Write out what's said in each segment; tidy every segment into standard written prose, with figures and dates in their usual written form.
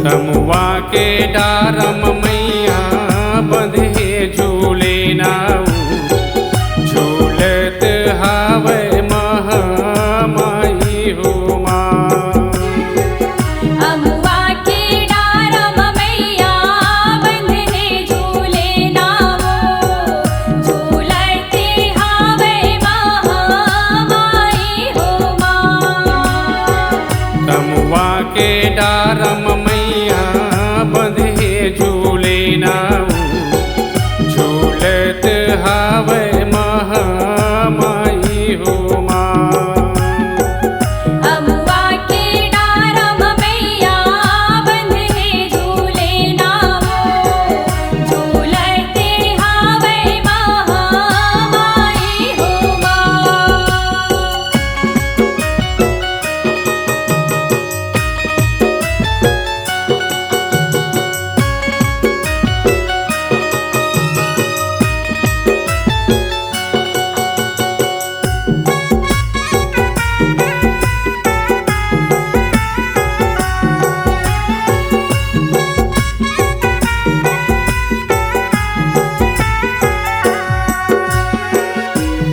तमुआ के डारम मैया बंधे झूले नाऊ, झूलत हावे महामाई हो माँ। अमुआ के डारम मैया बंधे झूले नाऊ, झूलते हावे महामाई हो माँ। तमुआ के डारम मैया बंधे झूले नाऊ, झूलत हावे महामाई हो माँ। अमुआ के डारम मैया बंधे झूले नाऊ, झूलते हावे महामाई हो माँ।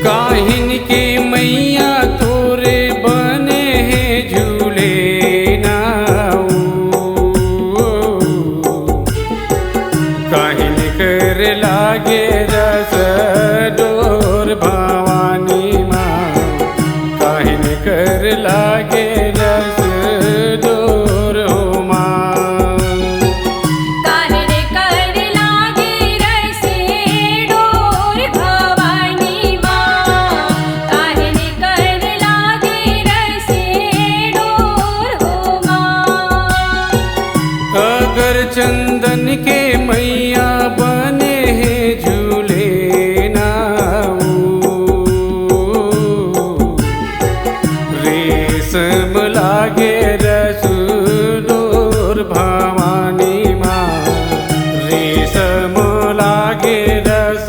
काहिन के मैया तोरे बने हैं झूले नाऊ, काहिन कर लागे रस डोर भवानी माँ, काहिन कर लागे रस डोर हो माँ। काहिन कर लागे रसे डोर भवानी माँ, काहिन कर लागे रसे डोर हो माँ। अगर चंदन के मैया बने हैं झूले नाऊ, रेशम लागे रस डोर भवानी माँ, रेशम लागे रस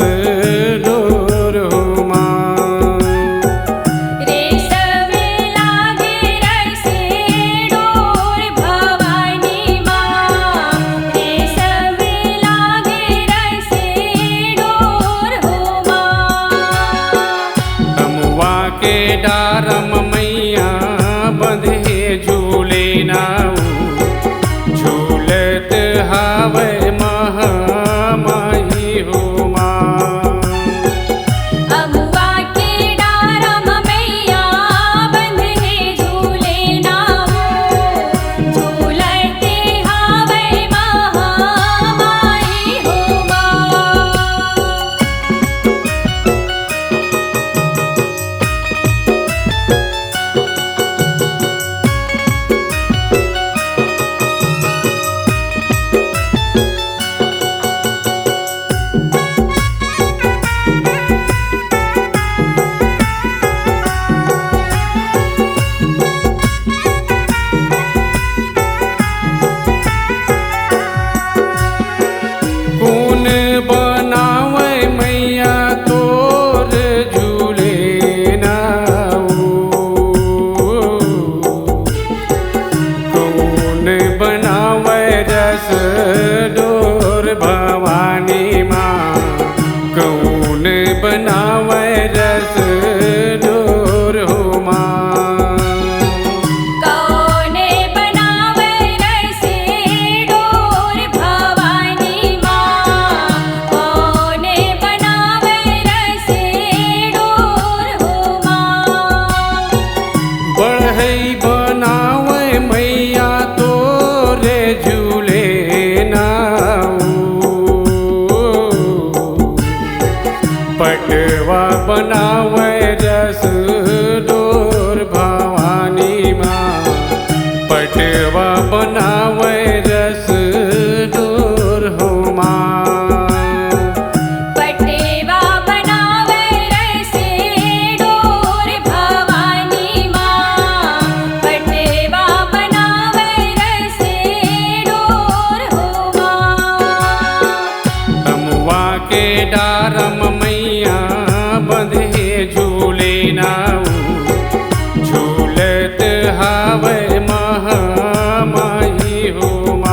डोर हो माँ। रेशम लागे रसे डोर भवानी माँ, रेशम लागे रसे डोर हो माँ। तमुआ के डारम मैया बंधे झूले नाऊ, झूलत हावे महामाई हो माँ। अमुआ के डारम मैया बंधे झूले नाऊ, झूलते हावे महामाई हो माँ। कौन बनावे मैया तोर झूले नाऊ, कौन बनावे रस डोर भवानी माँ, कौन बनावे रस डोर हो माँ। कौन बनावे रसे डोर भवानी माँ, कौन बनावे रसे डोर हो माँ। बढ़ई बनावे मैया तोरे झूले नाऊ, पटवा बनावे रस डोर भवानी माँ, पटवा बनावे रस डोर हो माँ। पटेवा बनावे रसे डोर भवानी माँ, पटेवा बनावे रसे डोर हो माँ। तमुआ के डारम मैया बंधे झूले नाऊ, झूलत हावे महामाई हो माँ।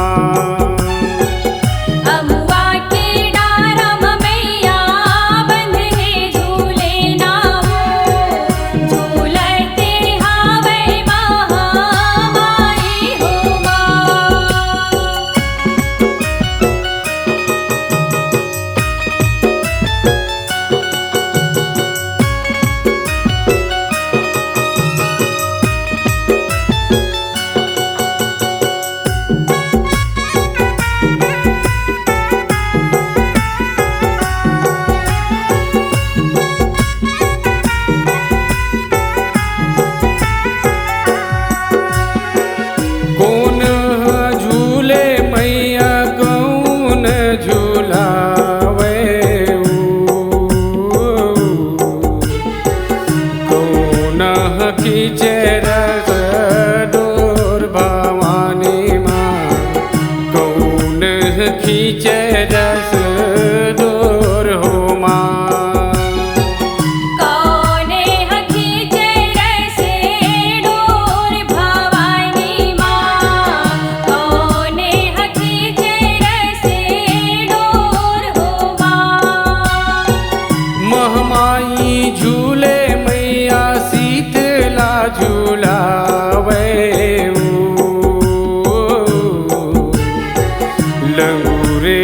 लंगूरे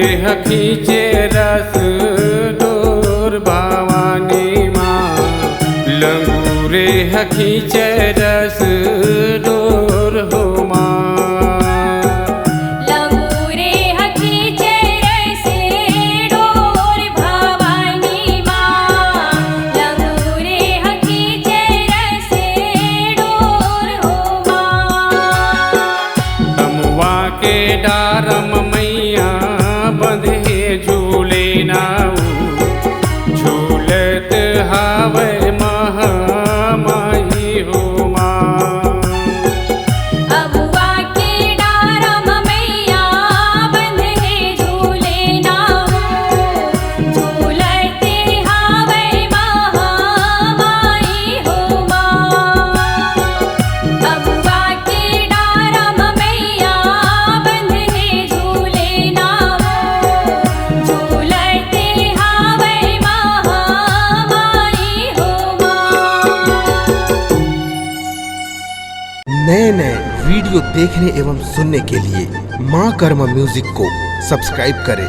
खींचे रस डोर भवानी माँ लंगूरे खींचे रस डोर हो माँ लंगूरे खींचे रस डोर भवानी माँ लंगूरे खींचे रस डोर हो माँ अमुआ के डारम मैया बंधे झूले नाऊ झूलत हावे महामाई हो माँ अबुआ के डारम मैया बंधे झूले नाऊ झूलते हावे महामाई हो माँ अबुआ के डारम मैया बंधे झूले नाऊ झूलते हावे महामाई हो माँ नए नए वीडियो देखने एवं सुनने के लिए माँ कर्मा म्यूजिक को सब्सक्राइब करें